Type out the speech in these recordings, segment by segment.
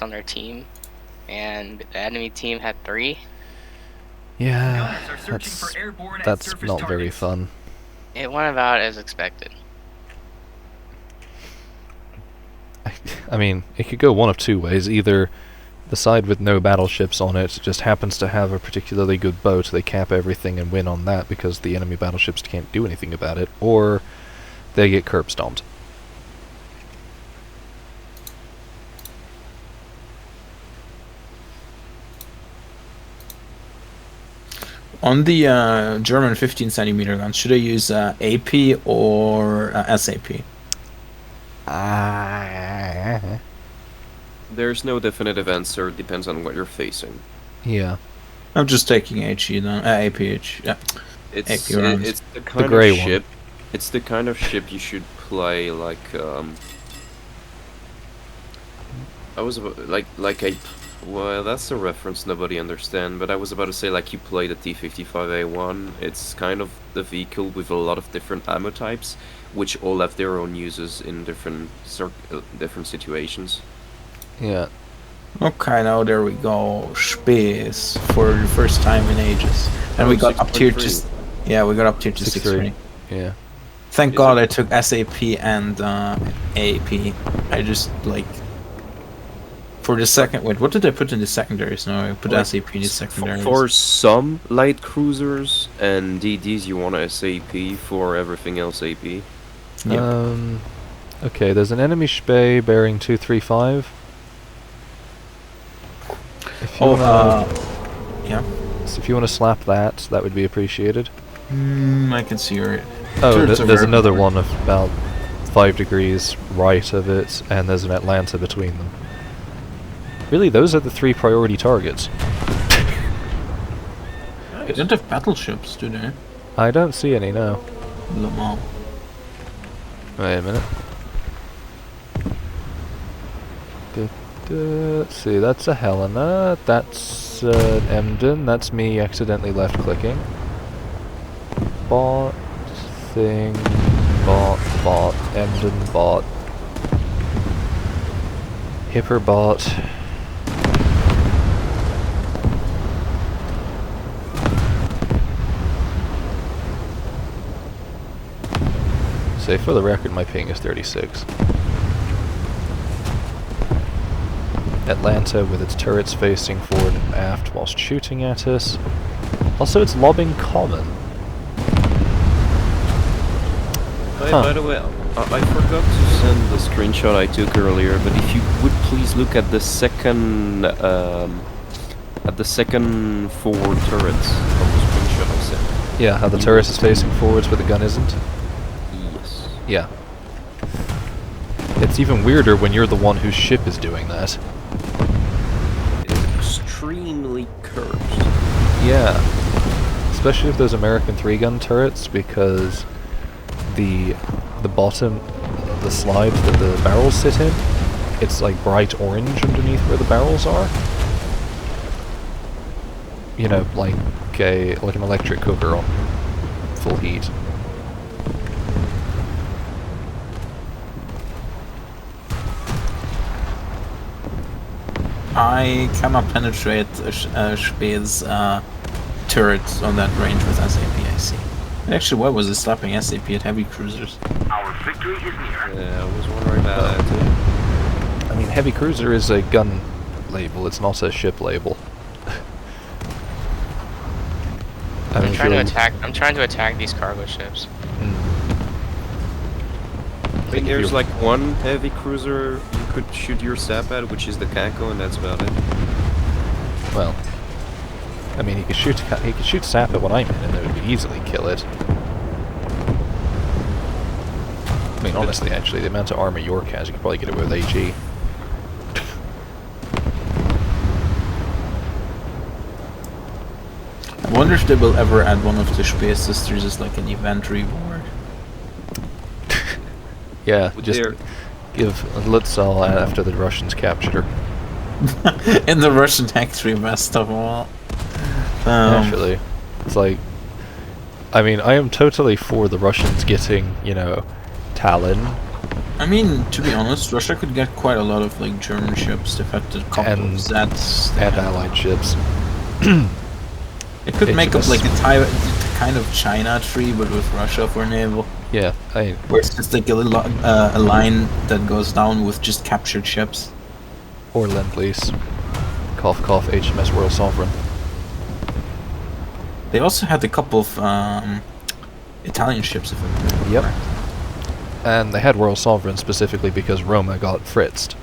on their team, and the enemy team had 3. Yeah, that's not very fun. It went about as expected. I mean, it could go one of two ways. Either the side with no battleships on it just happens to have a particularly good boat, they cap everything and win on that because the enemy battleships can't do anything about it, or they get curb stomped. On the German 15 centimeter gun, should I use AP or SAP? There's no definitive answer. It depends on what you're facing. Yeah. I'm just taking HE then. APH. Yeah. It's AP rounds. it's the kind grey of one. ship. It's the kind of ship you should play like I was about, like a well, that's a reference nobody understand, but I was about to say like you play the T-55A1. It's kind of the vehicle with a lot of different ammo types, which all have their own uses in different situations. Yeah. Okay, now there we go. Space for the first time in ages, and Oh, we got up tier to 6.3. yeah, we got up tier to 6.3. Yeah. Thank Is God it? I took SAP and AP. I just like for the second. Wait, what did I put in the secondaries? No, I put Like, SAP in the secondaries. For some light cruisers and DDs, you want a SAP. For everything else, AP. Yeah. Okay, there's an enemy Spey bearing 235. If you yeah. if you want to slap that, that would be appreciated. I can see your. Oh, turrets are there's very another important. one of about 5 degrees right of it, and there's an Atlanta between them. Really, those are the 3 priority targets. They don't have battleships, do they? I don't see any, no. Le Mans. Wait a minute. Let's see, that's a Helena, that's an Emden, that's me accidentally left-clicking. Bot, thing, bot, Emden bot. Hipper bot. Say, for the record, my ping is 36. Atlanta with its turrets facing forward and aft whilst shooting at us. Also, it's lobbing common. By the way, I forgot to send the screenshot I took earlier, but if you would please look at the second forward turrets of the screenshot I sent. Yeah, how the turret is facing forwards but the gun isn't. Yes. Yeah. It's even weirder when you're the one whose ship is doing that. It's extremely curved. Yeah. Especially if those American 3-gun turrets, because the bottom, the slide that the barrels sit in, it's like bright orange underneath where the barrels are. You know, like an electric cooker on full heat. I cannot penetrate Spey's turrets on that range with SAP, I see. Actually, why was it slapping SAP at heavy cruisers? Our victory is near. Yeah, I was wondering about that too. I mean, heavy cruiser is a gun label, it's not a ship label. I'm trying to attack these cargo ships. I mean, there's like one heavy cruiser you could shoot your sap at, which is the Kako, and that's about it. Well, I mean, he could shoot sap at what I'm in, and it would easily kill it. I mean, honestly, actually, the amount of armor York has, you could probably get away with AG. I wonder if they will ever add one of the Spey sisters as like an event reward. Yeah, Would just there- give Lutzel after the Russians captured her. In the Russian factory, best of all. Actually, it's like, I mean, I am totally for the Russians getting, you know, Talon, I mean, to be honest, Russia could get quite a lot of like German ships. They've had a couple And- of Zets. And allied ships. It could It's make up just- like a kind of China tree, but with Russia for naval. Yeah, Where it's just like a line that goes down with just captured ships. or Lend-Lease. Cough cough, HMS Royal Sovereign. They also had a couple of Italian ships, if I remember. Yep. correct. And they had Royal Sovereign specifically because Roma got fritzed.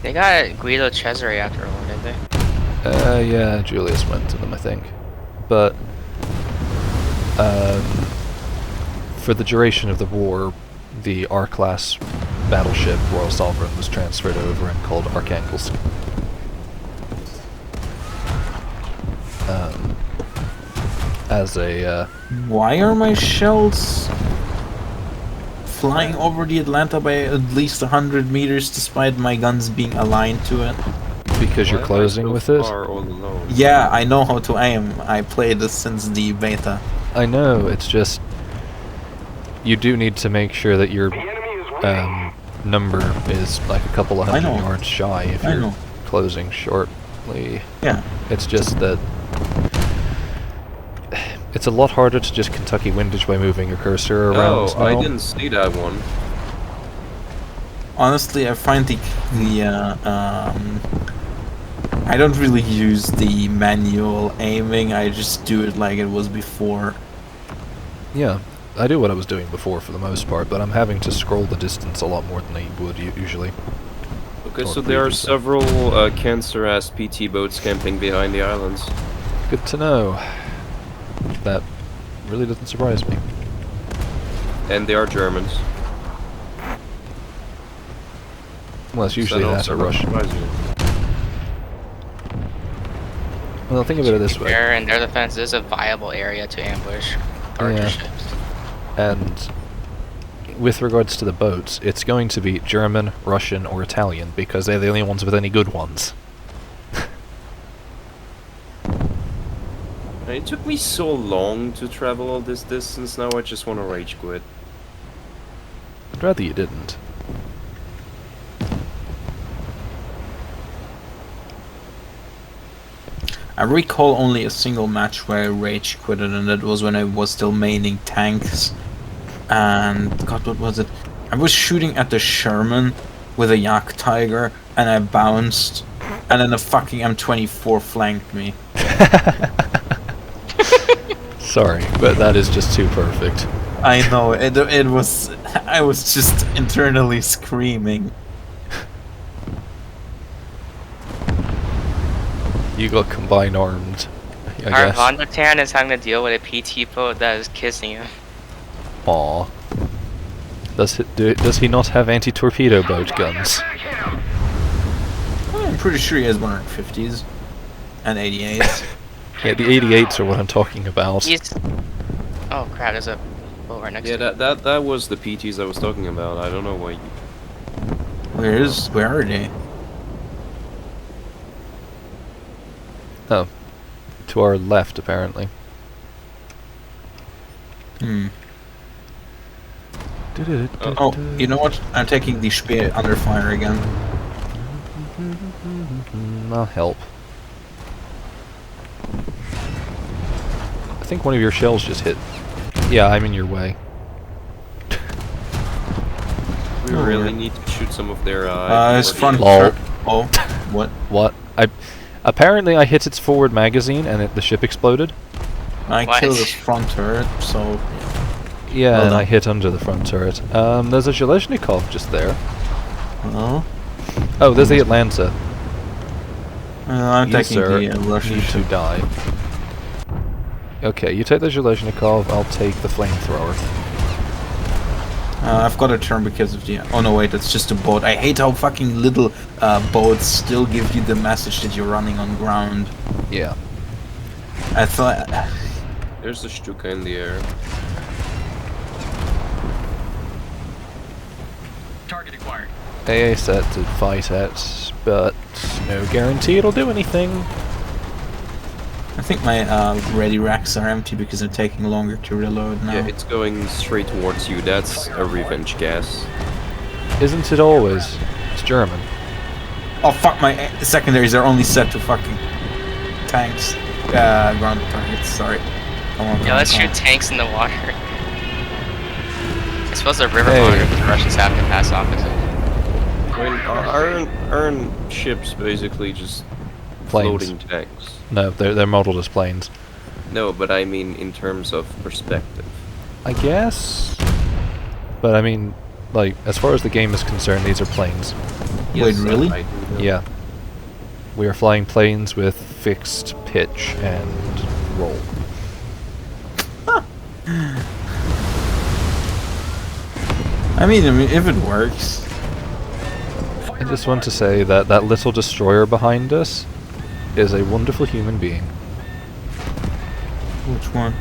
They got Guido Cesare after all, didn't they? Yeah, Julius went to them, I think. But, for the duration of the war, the R-class battleship Royal Sovereign was transferred over and called Arkhangelsk. As a, Why are my shells flying over the Atlanta by at least 100 meters despite my guns being aligned to it? because you're Why am I closing so with it. far all alone? Yeah, I know how to aim. I played this since the beta. I know, it's just... You do need to make sure that your number is like a couple of I hundred know. yards shy if I you're know. closing shortly. Yeah. It's just that... It's a lot harder to just Kentucky windage by moving your cursor around. Oh, I now. didn't see that one. Honestly, I find I don't really use the manual aiming. I just do it like it was before. Yeah, I do what I was doing before for the most part, but I'm having to scroll the distance a lot more than I would usually. Okay, Or so there are previously. several cancer-ass PT boats camping behind the islands. Good to know. That really doesn't surprise me. And they are Germans. Well, it's So usually that also or not Russian. surprising. Well, think of it this way. Fair, and their defense is a viable area to ambush larger Yeah. ships. And with regards to the boats, it's going to be German, Russian, or Italian, because they're the only ones with any good ones. It took me so long to travel all this distance, now I just want to rage quit. I'd rather you didn't. I recall only a single match where I rage quitted, and that was when I was still maining tanks. And God, what was it? I was shooting at the Sherman with a Yak Tiger, and I bounced, and then the fucking M24 flanked me. Sorry, but that is just too perfect. I know it was. I was just internally screaming. You got combined armed, I Our guess. Von der Tan is having to deal with a PT boat that is kissing him. Aw. Does he not have anti-torpedo boat guns? I'm pretty sure he has 150s and 88s. Yeah, the 88s are what I'm talking about. He's... Oh crap, there's a boat right next Yeah, to him. that was the PTs I was talking about. I don't know why you... Where are they? Oh. To our left, apparently. Hmm. Oh, you know what? I'm taking the Speer under fire again. I'll help. I think one of your shells just hit. Yeah, I'm in your way. We Oh, really yeah. need to shoot some of their... His front. Lol. Oh, what? What? Apparently I hit its forward magazine and the ship exploded. I What? killed his front turret, so Yeah, Well and done. I hit under the front turret. There's a Zhelezhnikov just there. well, Oh, there's the Atlanta. I'm You, taking sir, the Russian need to ship. die. Okay, you take the Zhelezhnikov, I'll take the flamethrower. I've got to turn because of the. Oh no, wait, that's just a boat. I hate how fucking little boats still give you the message that you're running on ground. Yeah. I thought. There's the Stuka in the air. Target acquired. AA set to fight at, but no guarantee it'll do anything. I think my ready racks are empty because they're taking longer to reload now. Yeah, it's going straight towards you. That's a revenge gas. Isn't it always? It's German. Oh fuck, my secondaries are only set to fucking tanks. Ground targets, sorry. Come on, Yeah, let's come on. shoot tanks in the water. I suppose the river Hey. monitor the Russians have to pass opposite. I mean, aren't ships basically just Planes. floating tanks? No, they're modeled as planes. No, but I mean in terms of perspective. I guess. But I mean, like, as far as the game is concerned, these are planes. Wait, really? I do know. Yeah. We are flying planes with fixed pitch and roll. I mean, if it works. I just want to say that that little destroyer behind us is a wonderful human being. Which one?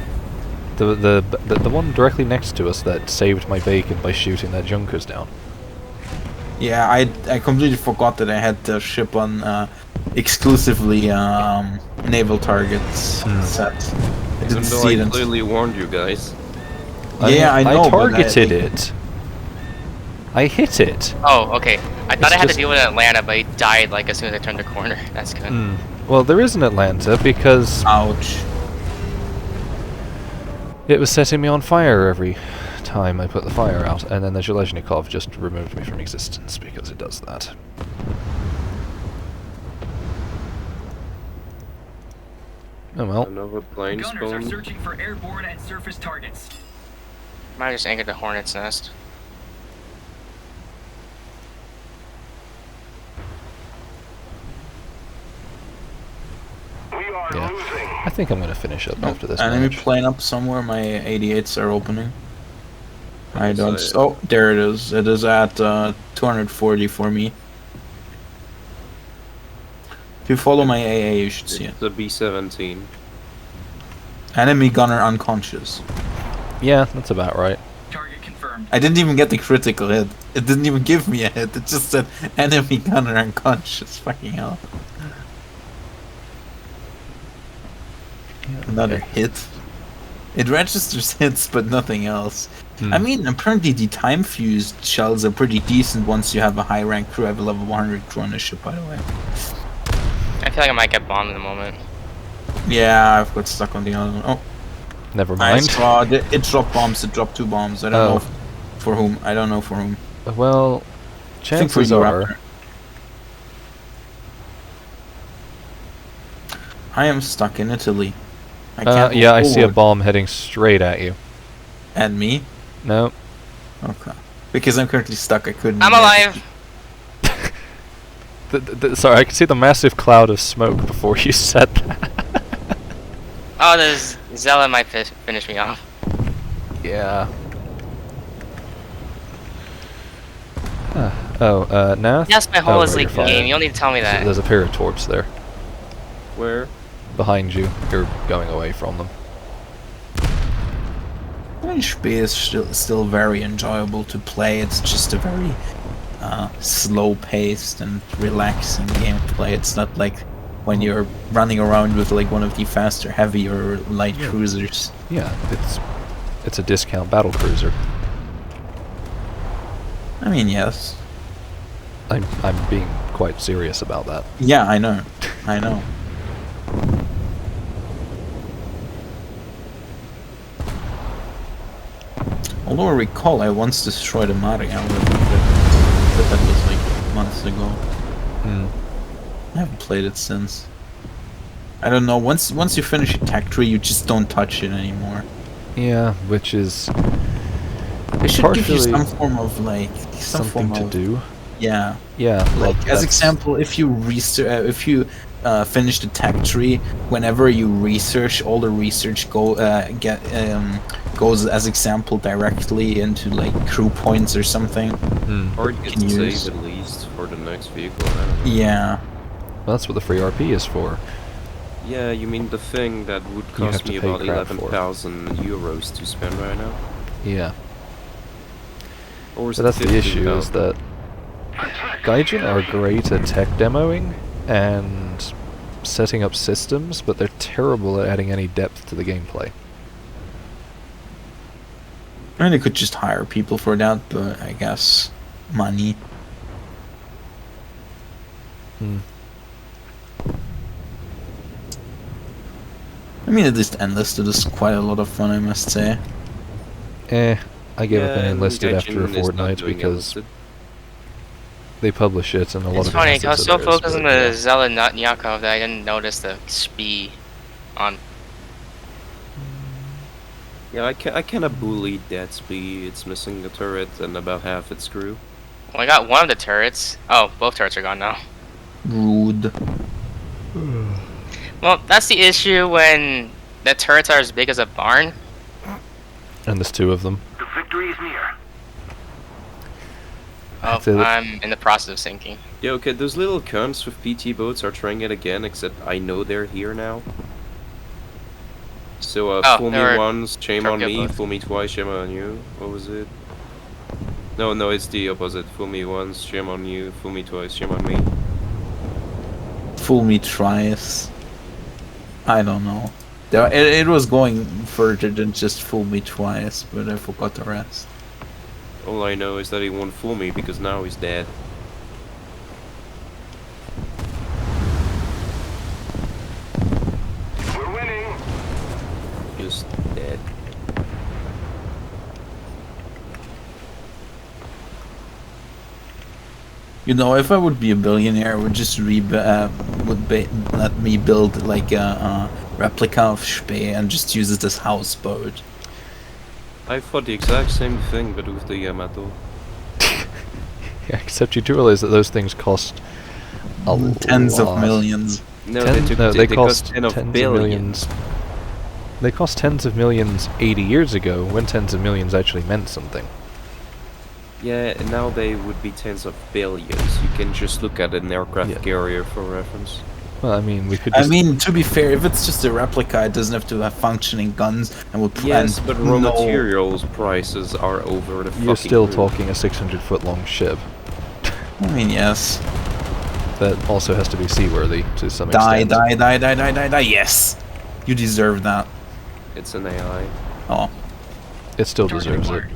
The one directly next to us that saved my bacon by shooting that Junkers down. Yeah, I completely forgot that I had the ship on exclusively naval targets set. I Even didn't though see it I until... clearly warned you guys. Yeah, I know, I but targeted it. I hit it. Oh, okay. I thought It's I had just- to deal with Atlanta, but he died like as soon as I turned the corner. That's good. Hmm. Well, there is an Atlanta because Ouch. it was setting me on fire every time I put the fire out, and then the Zhelezhnikov just removed me from existence because it does that. Oh well. Another plane Gunners are spawned. searching for airborne and surface targets. Might have just anchored the Hornet's nest. Yeah. I think I'm gonna finish up after this Enemy match. plane up somewhere. My 88s are opening. I Yes, don't. I- Oh, there it is. It is at 240 for me. If you follow my AA, you should see it. It's the B-17. Enemy gunner unconscious. Yeah, that's about right. Target confirmed. I didn't even get the critical hit. It didn't even give me a hit. It just said enemy gunner unconscious. Fucking hell. Another hit. It registers hits, but nothing else. Hmm. I mean, apparently the time fused shells are pretty decent once you have a high rank crew. I have a level 100 crew on the ship, by the way. I feel like I might get bombed in the moment. Yeah, I've got stuck on the other one. Oh, Never I mind. saw it dropped bombs. It dropped 2 bombs. I don't know Oh. for whom. I don't know for whom. Well, I think for chances you, are. Raptor. I am stuck in Italy. I can't Yeah, I move see a forward. bomb heading straight at you. At me? No. Okay. Because I'm currently stuck, I couldn't. I'm alive! Sorry, I could see the massive cloud of smoke before you said that. Oh, there's Zella might finish me off. Yeah. Nath? Yes, my hole Oh, is you're leaking fine. game. You don't need to tell me that. There's a pair of torps there. Where? Behind you. You're going away from them. HP is still very enjoyable to play. It's just a very slow-paced and relaxing gameplay. It's not like when you're running around with like one of the faster, heavy or light Yeah. cruisers. Yeah, it's a discount battle cruiser. I mean, yes. I'm being quite serious about that. Yeah, I know. I know. Although I recall I once destroyed a Maria, but that was like months ago. Hmm. I haven't played it since. I don't know. Once you finish a tech tree, you just don't touch it anymore. Yeah, which is It should give you partially some form of like some something form to of do. yeah. Yeah, Like as that's- example, if you finish the tech tree, whenever you research, all the research goes as example directly into like crew points or something. Hmm. Or it gets Can use- saved at least for the next vehicle. I don't know. Yeah. Well, that's what the free RP is for. Yeah, you mean the thing that would You have cost to me pay about crap for. 11,000 euros to spend right now? Yeah. Or is So it that's the issue, is 15,000? that Gaijin are great at tech demoing, and setting up systems, but they're terrible at adding any depth to the gameplay. I mean, they could just hire people for that, but I guess money. Hmm. I mean, at least Enlisted is quite a lot of fun, I must say. I gave up on Yeah, Enlisted after a Genshin is not fortnight doing because Enlisted. they publish it and a lot It's of funny, Enlisted I was so there is, focused on but, the yeah. Zela Yakov that I didn't notice the SPI on. Yeah, I kinda bullied that speed. It's missing a turret and about half its crew. Well, I got one of the turrets. Oh, both turrets are gone now. Rude. Well, that's the issue when the turrets are as big as a barn. And there's two of them. The victory is near. Oh, That's it. I'm in the process of sinking. Yeah, okay, those little cunts with PT boats are trying it again, except I know they're here now. So, Oh, fool me they were once, shame on Tokyo me, boats. fool me twice, shame on you. What was it? No, it's the opposite. Fool me once, shame on you, fool me twice, shame on me. Fool me twice. I don't know. It was going further than just fool me twice, but I forgot the rest. All I know is that he won't fool me because now he's dead. We're winning. Just dead. You know, if I would be a billionaire, I would just let me build like a replica of Spee and just use it as houseboat. I thought the exact same thing, but with the Yamato. Yeah, except you do realize that those things cost a Tens lot. of millions. No, They cost cost 10 of tens of billions. millions. They cost tens of millions 80 years ago, when tens of millions actually meant something. Yeah, and now they would be tens of billions. You can just look at an aircraft Yeah. carrier for reference. Well, I mean, we could I just... mean, to be fair, if it's just a replica, it doesn't have to have functioning guns and would Yes, but raw no- materials prices are over the fucking You're still roof. talking a 600-foot-long ship I mean, yes. that also has to be seaworthy to some Die, extent. die, die, die, die, die, die. Yes, you deserve that. It's an AI. Oh, It still Target deserves it. acquired.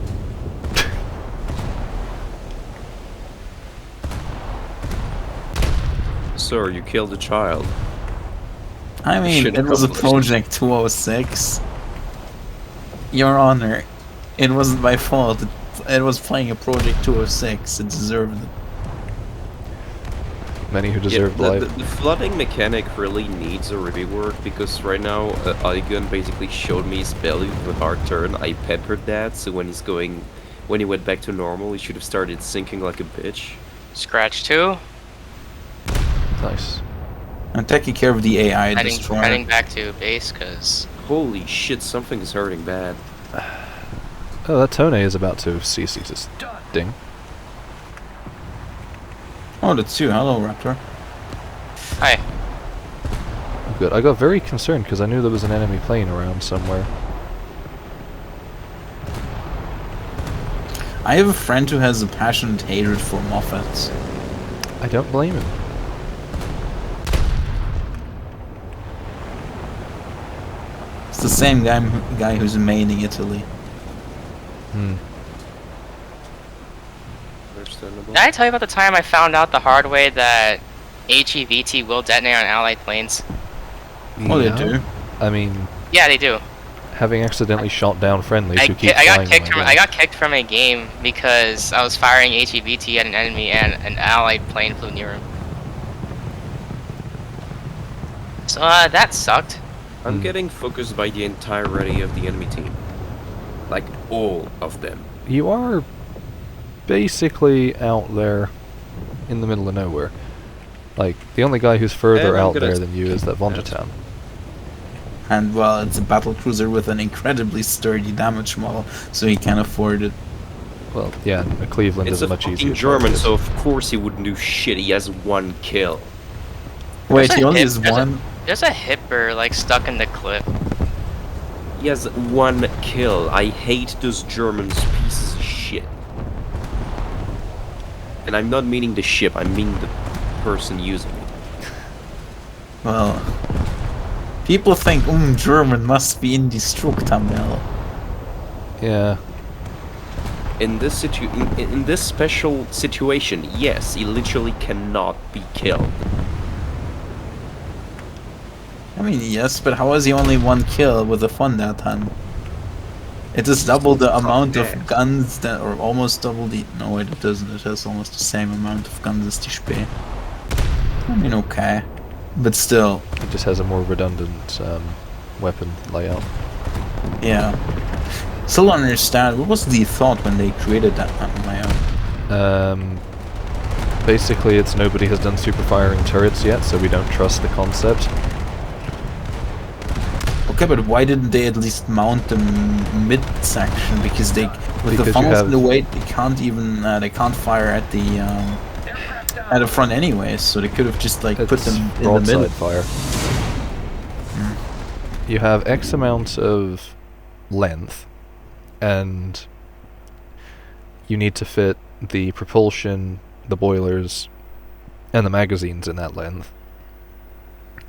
Sir, you killed a child. I mean, Should it was a accomplish. Project 206. Your Honor, it wasn't my fault. It was playing a Project 206. It deserved it. Many who Yeah, deserve life. the flooding mechanic really needs a rework because right now Aigun basically showed me his belly with a hard turn. I peppered that, so when he went back to normal, he should have started sinking like a bitch. Scratch 2. Nice. I'm taking care of the AI Heading destroyer. back to base, because Holy shit, something is hurting bad. Oh, that Tone is about to cease existing. Oh, that's you. Hello, Raptor. hi. Good. I got very concerned because I knew there was an enemy plane around somewhere. I have a friend who has a passionate hatred for Moffats. I don't blame him. It's the same guy who's maining Italy. Hmm. Understandable. Did I tell you about the time I found out the hard way that HEVT will detonate on allied planes? Oh, they Yeah. do. I mean, Yeah, they do. having accidentally shot down friendlies I, who keep I got flying kicked my from gun. I got kicked from a game because I was firing HEVT at an enemy and an allied plane flew near him. So that sucked. I'm Hmm. getting focused by the entirety of the enemy team. Like, all of them. You are basically out there in the middle of nowhere. Like, the only guy who's further And I'm out gonna there than you is that Vondertown. And well, it's a battle cruiser with an incredibly sturdy damage model, so he can afford it. Well, yeah, Cleveland It's is a much easier. fucking to German, target. so of course he wouldn't do shit. He has one kill. Wait, There's he a only hip- has there's a- one? There's a hipper like stuck in the cliff. He has one kill. I hate those Germans, pieces of shit. And I'm not meaning the ship, I mean the person using it. Well, people think, German must be indestructible. Yeah. In this in this special situation, yes, he literally cannot be killed. I mean, yes, but how is he only one kill with the fun that time? It is double the amount of guns that, or almost double the. No, wait, it doesn't. It has almost the same amount of guns as the Spee. I mean, okay, but still, It just has a more redundant weapon layout. yeah. Still don't understand. What was the thought when they created that layout? Basically, it's nobody has done super firing turrets yet, so we don't trust the concept. Okay, but why didn't they at least mount the mid section? Because they, with Because the you funnels have- in the way, they can't even they can't fire at the front anyways. So they could have just like put It's them in the broadside middle. fire. You have X amount of length, and you need to fit the propulsion, the boilers, and the magazines in that length.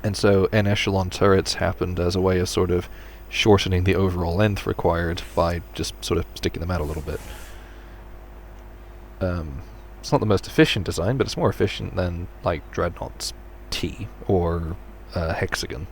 And so N-echelon turrets happened as a way of sort of shortening the overall length required by just sort of sticking them out a little bit. It's not the most efficient design, but it's more efficient than, like, Dreadnought's T or Hexagon.